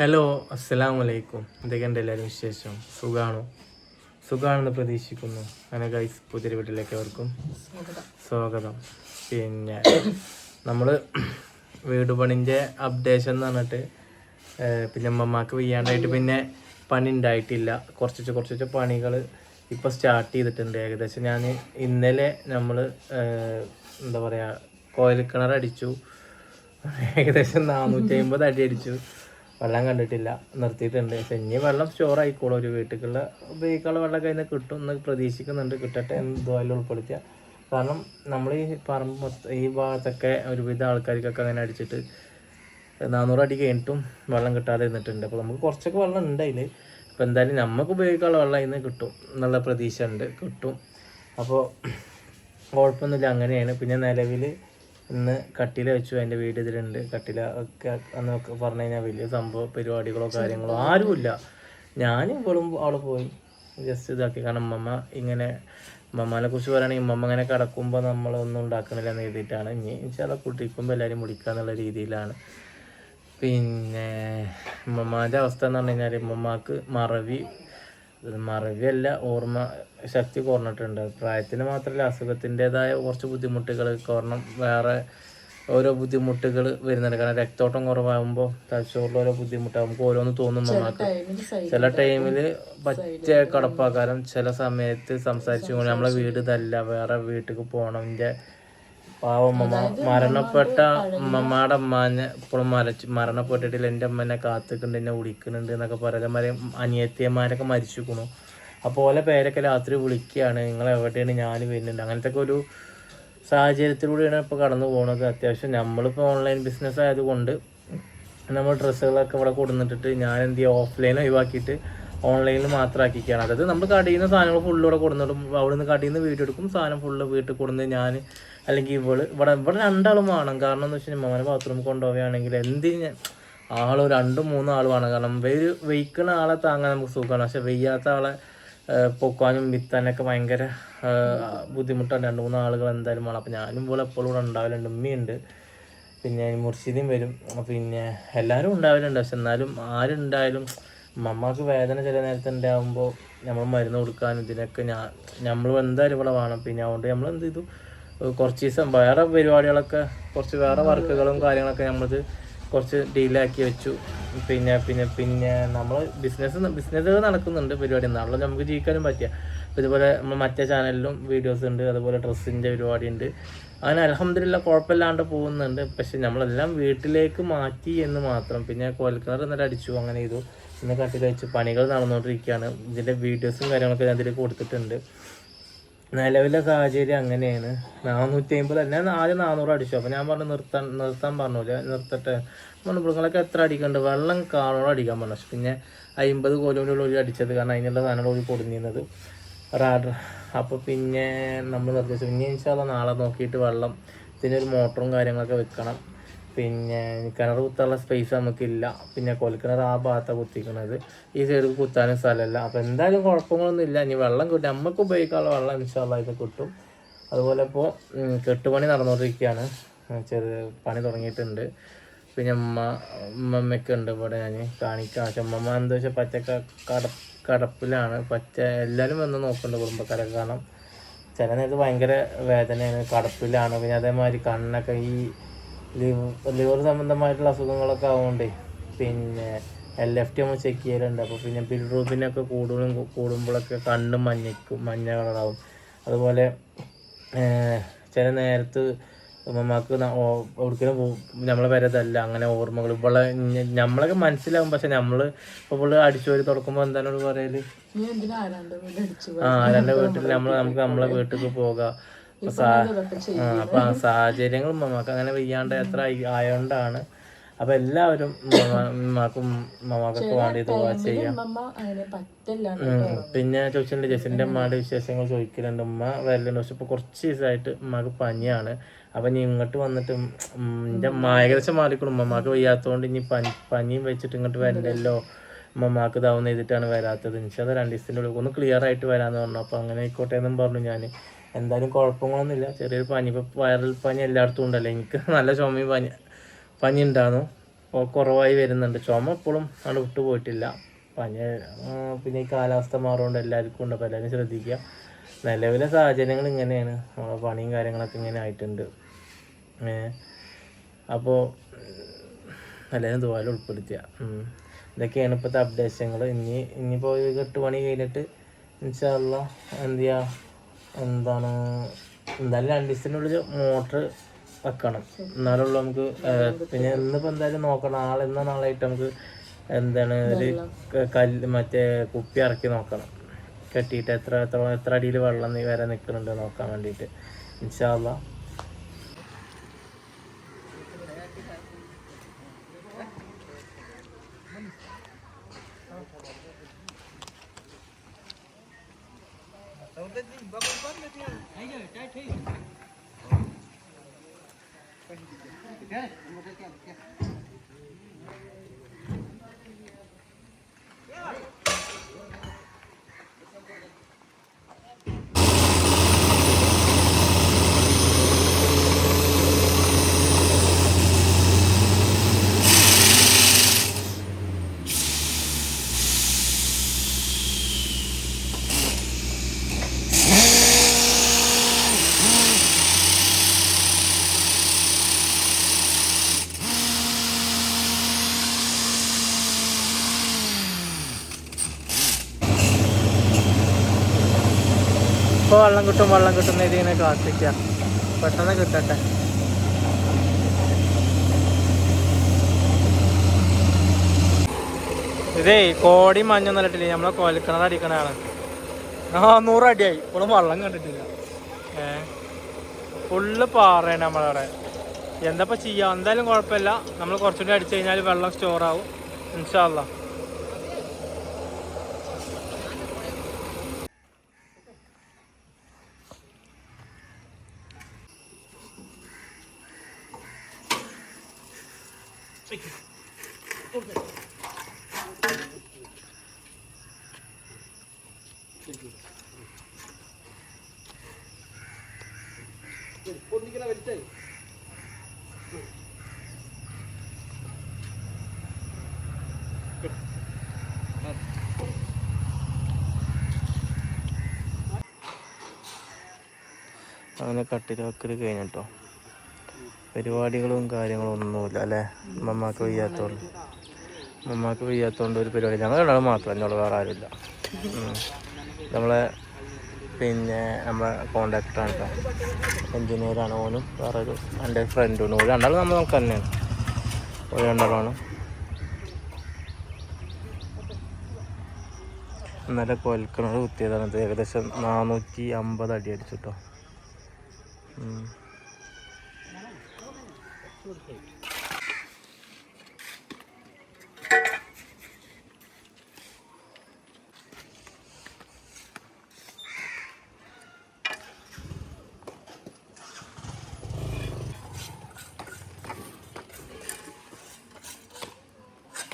Hello, അസ്സലാമു അലൈക്കും. എന്തൊക്കെയുണ്ട് എല്ലാവരും വിശേഷം? സുഖാണെന്ന് പ്രതീക്ഷിക്കുന്നു. അങ്ങനെ ഗൈസ്, പുതിയൊരു വീട്ടിലേക്ക് അവർക്കും സ്വാഗതം. പിന്നെ നമ്മൾ വീട് പണിൻ്റെ അപ്ഡേഷൻ എന്ന് പറഞ്ഞിട്ട് പിന്നെ അമ്മമാർക്ക് വയ്യാണ്ടായിട്ട് പിന്നെ പണി ഉണ്ടായിട്ടില്ല. കുറച്ച് പണികൾ ഇപ്പോൾ സ്റ്റാർട്ട് ചെയ്തിട്ടുണ്ട്. ഏകദേശം ഞാൻ ഇന്നലെ നമ്മൾ എന്താ പറയുക, കോയിൽ കിണർ അടിച്ചു. ഏകദേശം 450 അടി അടിച്ചു. വെള്ളം കണ്ടിട്ടില്ല, നിർത്തിയിട്ടുണ്ട്. പക്ഷെ ഇനി വെള്ളം സ്റ്റോർ ആയിക്കോളും. ഒരു വീട്ടിലുള്ള ഉപയോഗിക്കാനുള്ള വെള്ളം കയ്യിൽ നിന്ന് കിട്ടും എന്ന് പ്രതീക്ഷിക്കുന്നുണ്ട്. കിട്ടട്ടെ എന്തുമായാലും ഉൾപ്പെടുത്തുക. കാരണം നമ്മൾ ഈ പറമ്പ് ഈ ഭാഗത്തൊക്കെ ഒരുവിധ ആൾക്കാർക്കൊക്കെ അങ്ങനെ അടിച്ചിട്ട് 400 അടി കഴിഞ്ഞിട്ടും വെള്ളം കിട്ടാതെ ഇരുന്നിട്ടുണ്ട്. അപ്പോൾ നമുക്ക് കുറച്ചൊക്കെ വെള്ളം ഉണ്ട് അതിൽ. അപ്പോൾ എന്തായാലും നമുക്ക് ഉപയോഗിക്കാനുള്ള വെള്ളം അതിൽ നിന്ന് കിട്ടും എന്നുള്ള പ്രതീക്ഷ ഉണ്ട്, കിട്ടും. അപ്പോൾ കുഴപ്പമൊന്നുമില്ല, അങ്ങനെയാണ്. പിന്നെ നിലവിൽ ഇന്ന് കട്ടില വെച്ചു. അതിൻ്റെ വീട് ഇതിലുണ്ട്. കട്ടില ഒക്കെ എന്നൊക്കെ പറഞ്ഞു കഴിഞ്ഞാൽ വലിയ സംഭവം പരിപാടികളോ കാര്യങ്ങളോ ആരുമില്ല. ഞാനും ഇപ്പോഴും അവിടെ പോയി ജസ്റ്റ് ഇതാക്കി. കാരണം ഇങ്ങനെ ഉമ്മമാനെ കുറിച്ച് പറയുകയാണെങ്കിൽ ഉമ്മ ഇങ്ങനെ കിടക്കുമ്പോൾ നമ്മളൊന്നും ഉണ്ടാക്കണില്ല എന്ന് എഴുതിയിട്ടാണ്. ഇനി ചില കുട്ടിക്കുമ്പോൾ എല്ലാവരും മുടിക്കുക എന്നുള്ള രീതിയിലാണ്. പിന്നെ ഉമ്മമാൻ്റെ അവസ്ഥ എന്ന് പറഞ്ഞു കഴിഞ്ഞാൽ ഉമ്മമാക്ക് മറവിയല്ല, ഓർമ്മ ശക്തി കുറഞ്ഞിട്ടുണ്ട്. പ്രായത്തിന് മാത്രമല്ല, അസുഖത്തിൻ്റെതായ കുറച്ച് ബുദ്ധിമുട്ടുകൾ കാരണം വേറെ ഓരോ ബുദ്ധിമുട്ടുകൾ വരുന്നുണ്ട്. കാരണം രക്തോട്ടം കുറവാകുമ്പോൾ തലച്ചോറിൽ ഓരോ ബുദ്ധിമുട്ടാകും. നമുക്ക് ഓരോന്ന് തോന്നും നമുക്ക്. ചില ടൈമിൽ പച്ച കടപ്പാക്കാരം, ചില സമയത്ത് സംസാരിച്ചു നമ്മളെ വീട് ഇതല്ല, വേറെ വീട്ടിലേക്ക് പോകണം. എൻ്റെ പാവം മരണപ്പെട്ട ഉമ്മമാടെ അമ്മാനെ ഇപ്പോഴും മരണപ്പെട്ടിട്ടില്ല. എൻ്റെ അമ്മനെ കാത്തിക്കുന്നുണ്ട്, എന്നെ വിളിക്കുന്നുണ്ട് എന്നൊക്കെ പറയാതെ അനിയത്തിയന്മാരൊക്കെ മരിച്ചിരിക്കണു. അപ്പോൾ ഓലെ പേരൊക്കെ രാത്രി വിളിക്കുകയാണ്, നിങ്ങൾ എവിടെയാണ്, ഞാൻ വരുന്നുണ്ട്. അങ്ങനത്തെ ഒക്കെ ഒരു സാഹചര്യത്തിലൂടെയാണ് ഇപ്പോൾ കടന്നു പോകുന്നത്. അത്യാവശ്യം നമ്മളിപ്പോൾ ഓൺലൈൻ ബിസിനസ് ആയതുകൊണ്ട് നമ്മൾ ഡ്രസ്സുകളൊക്കെ ഇവിടെ കൊടുന്നിട്ടിട്ട് ഞാൻ എന്ത് ചെയ്യുക, ഓഫ്ലൈൻ ഒഴിവാക്കിയിട്ട് ഓൺലൈനിൽ മാത്രം ആക്കിക്കുകയാണ്. അതായത് നമ്മൾ കടയിൽ നിന്ന് സാധനങ്ങൾ ഫുള്ള് ഇവിടെ കൊടുന്നിടും, അവിടെ നിന്ന് കടയിൽ നിന്ന് വീഡിയോ എടുക്കും, സാധനം ഫുള്ള് വീട്ടിൽ കൊടുന്ന് ഞാൻ അല്ലെങ്കിൽ ഇവിടെ രണ്ടാളും വേണം. കാരണം എന്ന് വെച്ച് കഴിഞ്ഞാൽ മോനെ ബാത്റൂമിൽ കൊണ്ടുപോവുകയാണെങ്കിൽ എന്തിന് ആൾ 2-3 ആൾ വേണം. കാരണം വെയ്ക്കുന്ന ആളെ താങ്ങാൻ നമുക്ക് സുഖമാണ്. പക്ഷെ വെയ്യാത്ത ആളെ പൊക്കാനും വിത്താനൊക്കെ ഭയങ്കര ബുദ്ധിമുട്ടാണ്. 2-3 ആളുകൾ എന്തായാലും വേണം. അപ്പോൾ ഞാനും ഇവിടെ എപ്പോഴും ഇവിടെ ഉണ്ടാവലുണ്ട്. ഉമ്മയുണ്ട്, പിന്നെ മുർഷിദയും വരും, പിന്നെ എല്ലാവരും ഉണ്ടാവലുണ്ട്. പക്ഷെ എന്നാലും ആരുണ്ടായാലും മമ്മക്ക് വേദന ചില നേരത്തെ ഉണ്ടാകുമ്പോൾ നമ്മൾ മരുന്ന് കൊടുക്കാനും ഇതിനൊക്കെ നമ്മൾ എന്തായാലും ഇവിടെ വേണം. പിന്നെ അതുകൊണ്ട് നമ്മൾ എന്ത് ചെയ്തു, കുറച്ച് ദിവസം വേറെ പരിപാടികളൊക്കെ, കുറച്ച് വേറെ വർക്കുകളും കാര്യങ്ങളൊക്കെ നമ്മളത് കുറച്ച് ഡീലാക്കി വെച്ചു. പിന്നെ പിന്നെ പിന്നെ നമ്മൾ ബിസിനസ്സുകൾ നടക്കുന്നുണ്ട്, പരിപാടി നാളെ നമുക്ക് ജീവിക്കാനും പറ്റുക. അപ്പോൾ ഇതുപോലെ നമ്മൾ മറ്റേ ചാനലിലും വീഡിയോസ് ഉണ്ട്, അതുപോലെ ഡ്രസ്സിൻ്റെ പരിപാടി ഉണ്ട്. അങ്ങനെ അൽഹംദുലില്ലാ കുഴപ്പമില്ലാണ്ട് പോകുന്നുണ്ട്. പക്ഷെ നമ്മളെല്ലാം വീട്ടിലേക്ക് മാറ്റി എന്ന് മാത്രം. പിന്നെ കോൽക്കിണർ എന്നിട്ട് അടിച്ചു, അങ്ങനെ ചെയ്തു. ഇന്ന് കട്ടിൽ വെച്ച് പണികൾ നടന്നുകൊണ്ടിരിക്കുകയാണ്. ഇതിൻ്റെ വീഡിയോസും കാര്യങ്ങളൊക്കെ ഞാൻ ഇതിലേക്ക് കൊടുത്തിട്ടുണ്ട്. നിലവിലെ സാഹചര്യം അങ്ങനെയാണ്. 450 ഞാൻ ആദ്യം 400 അടിച്ചു. അപ്പോൾ ഞാൻ പറഞ്ഞു നിർത്താൻ പറഞ്ഞില്ല, നിർത്തട്ടെ മൃഗങ്ങളൊക്കെ എത്ര അടിക്കുന്നുണ്ട്, വെള്ളം കാണോളം അടിക്കാൻ പറഞ്ഞു. പിന്നെ 50 കോലോടുള്ള ഒരു അടിച്ചത്, കാരണം അതിനുള്ള സാധനങ്ങൾ ഒരു കൊടുന്നിരുന്നത് റാഡർ. അപ്പോൾ പിന്നെ നമ്മൾ നിർദ്ദേശിച്ചു പിന്നെ ഇൻഷാല്ലാ നാളെ നോക്കിയിട്ട് വെള്ളം ഇതിനൊരു മോട്ടറും കാര്യങ്ങളൊക്കെ വെക്കണം. പിന്നെ കിണർ കുത്താനുള്ള സ്പേസ് നമുക്കില്ല. പിന്നെ കൊൽക്കിണർ ആ ഭാഗത്താണ് കുത്തിക്കുന്നത്, ഈ സൈഡ് കുത്താനും സ്ഥലമല്ല. അപ്പോൾ എന്തായാലും കുഴപ്പങ്ങളൊന്നും ഇല്ല. ഇനി വെള്ളം കിട്ടും, നമുക്ക് ഉപയോഗിക്കാനുള്ള വെള്ളം ഇൻഷാല്ലാ ഇത് കിട്ടും. അതുപോലെ ഇപ്പോൾ കെട്ടുപണി നടന്നുകൊണ്ടിരിക്കുകയാണ്, പണി തുടങ്ങിയിട്ടുണ്ട്. പിന്നെ ഉമ്മമ്മയൊക്കെ ഉണ്ട് ഇവിടെ, ഞാൻ കാണിക്കാം. പക്ഷെ ഉമ്മമ്മ എന്താ വെച്ചാൽ കടപ്പിലാണ്. എല്ലാവരും വന്ന് നോക്കുന്നുണ്ട് കുടുംബക്കാരൊക്കെ. കാരണം ചില നേരത്ത് ഭയങ്കര വേദനയാണ്, കടപ്പിലാണ്. പിന്നെ അതേമാതിരി കണ്ണൊക്കെ ഈ ലിവർ സംബന്ധമായിട്ടുള്ള അസുഖങ്ങളൊക്കെ ആവുകൊണ്ടേ പിന്നെ LFT നമ്മൾ ചെക്ക് ചെയ്യലുണ്ട്. അപ്പോൾ പിന്നെ ബിൽറൂബിനൊക്കെ കൂടുമ്പോഴൊക്കെ കണ്ണ് മഞ്ഞ കളറാവും. അതുപോലെ ചില നേരത്ത് ഉമ്മമാക്ക് ഒരിക്കലും നമ്മളെ വരതല്ല അങ്ങനെ ഓർമ്മകൾ ഇവിടെ നമ്മളൊക്കെ മനസ്സിലാവും. പക്ഷെ നമ്മൾ ഇപ്പോൾ ഇവിടെ അടിച്ചുവരി തുറക്കുമ്പോൾ എന്താണ് പറയല്, ആരാൻ്റെ വീട്ടിൽ നമുക്ക് നമ്മളെ വീട്ടിലേക്ക് പോകാം. അപ്പം ആ സാഹചര്യങ്ങൾ ഉമ്മമാക്ക് അങ്ങനെ വയ്യാണ്ട് എത്ര ആയതുകൊണ്ടാണ്. അപ്പം എല്ലാവരും ഉമ്മമാക്കൊക്കെ വേണ്ടി ദുആ ചെയ്യാം. പിന്നെ ചോദിച്ചിട്ടുണ്ട് ജസിൻ്റെ ഉമ്മയുടെ വിശേഷങ്ങൾ ചോദിക്കലുണ്ട്. ഉമ്മ വരലുണ്ട്, പക്ഷെ ഇപ്പോൾ കുറച്ച് ദിവസമായിട്ട് ഉമ്മക്ക് പനിയാണ്. അപ്പം ഇനി ഇങ്ങോട്ട് വന്നിട്ട് എൻ്റെ ഏകദേശം മാറിക്കണം. ഉമ്മമാക്ക് വയ്യാത്തതുകൊണ്ട് ഇനി പനിയും വെച്ചിട്ട് ഇങ്ങോട്ട് വരണ്ടല്ലോ, ഉമ്മമാക്ക് ഇതാവുന്ന ചെയ്തിട്ടാണ് വരാത്തത്. ഇൻഷാല്ലാ 2 ദിവസത്തിൻ്റെ ഉള്ളിൽ ഒന്ന് ക്ലിയർ ആയിട്ട് വരാമെന്ന് പറഞ്ഞു. അപ്പോൾ അങ്ങനെ ആയിക്കോട്ടെ എന്നും പറഞ്ഞു. ഞാൻ എന്തായാലും കുഴപ്പങ്ങളൊന്നുമില്ല, ചെറിയൊരു പനി. ഇപ്പോൾ വൈറൽ പനി എല്ലായിടത്തും ഉണ്ടല്ലോ. എനിക്ക് നല്ല ചുമയും പനി ഉണ്ടായിരുന്നു. കുറവായി വരുന്നുണ്ട്. ചുമ ഇപ്പോഴും അവിടെ വിട്ടു പോയിട്ടില്ല. പിന്നെ ഈ കാലാവസ്ഥ മാറുകൊണ്ട് എല്ലാവർക്കും ഉണ്ട്. അപ്പോൾ എല്ലാവരും ശ്രദ്ധിക്കുക. നിലവിലെ സാഹചര്യങ്ങൾ ഇങ്ങനെയാണ്. നമ്മളെ പണിയും കാര്യങ്ങളൊക്കെ ഇങ്ങനെ ആയിട്ടുണ്ട്. അപ്പോൾ എല്ലാവരും ദുആയിൽ ഉൾപ്പെടുത്തുക. ഇതൊക്കെയാണ് ഇപ്പോഴത്തെ അപ്ഡേഷനുകൾ. ഇനിയിപ്പോൾ 8 മണി കഴിഞ്ഞിട്ട് ഇൻഷാ അല്ലാഹ് എന്തായാലും 2 ദിവസത്തിനുള്ളിൽ മോട്ടർ വെക്കണം. എന്നാലുള്ളൂ നമുക്ക്. പിന്നെ ഇന്നിപ്പോൾ എന്തായാലും നോക്കണം. നാളായിട്ട് നമുക്ക് ഒരു മറ്റേ കുപ്പി ഇറക്കി നോക്കണം. കെട്ടിയിട്ട് എത്ര അടിയിൽ വെള്ളം വരെ നിൽക്കുന്നുണ്ട് നോക്കാൻ വേണ്ടിയിട്ട് ഇൻഷാ അല്ലാഹ്. ഇപ്പോൾ വെള്ളം കിട്ടുന്ന ഇതിങ്ങനെ കാത്തിക്കുക. പെട്ടെന്ന് കിട്ടട്ടെ. ഇതേ കോടി മഞ്ഞൊന്നും ഇട്ടില്ലേ, നമ്മളെ കൊലക്കിണർ അടിക്കണതാണ്. 100 അടിയായി, ഇപ്പോഴും വെള്ളം കണ്ടിട്ടില്ല. ഫുള്ള് പാറയാണ് നമ്മളവിടെ. എന്താ ചെയ്യാം, എന്തായാലും കുഴപ്പമില്ല. നമ്മൾ കുറച്ചുകൂടി അടിച്ചു കഴിഞ്ഞാൽ വെള്ളം സ്റ്റോറാവും ഇൻഷാ അല്ലാഹ്. അങ്ങനെ കട്ടിൽ വെക്കൽ കഴിഞ്ഞിട്ടോ. പരിപാടികളും കാര്യങ്ങളും ഒന്നുമില്ല അല്ലേ. മമ്മാക്ക് വയ്യാത്തതുകൊണ്ട് ഒരു പരിപാടി ഞങ്ങൾ രണ്ടാളും മാത്രം, എന്നോട് വേറെ ആരുമില്ല. നമ്മളെ നമ്മളെ കോണ്ടാക്ടറാണ് കേട്ടോ, എൻജിനീയറാണ്. ഓനും വേറൊരു എൻ്റെ ഫ്രണ്ടും. ഓര് രണ്ടാളും നമുക്ക് തന്നെയാണ്. ഓര് രണ്ടാളാണ്. ഇന്നലെ കൊൽക്കിണർ കുത്തിയതാണ്. ഇത് ഏകദേശം 450 അടി അടിച്ചിട്ടോ.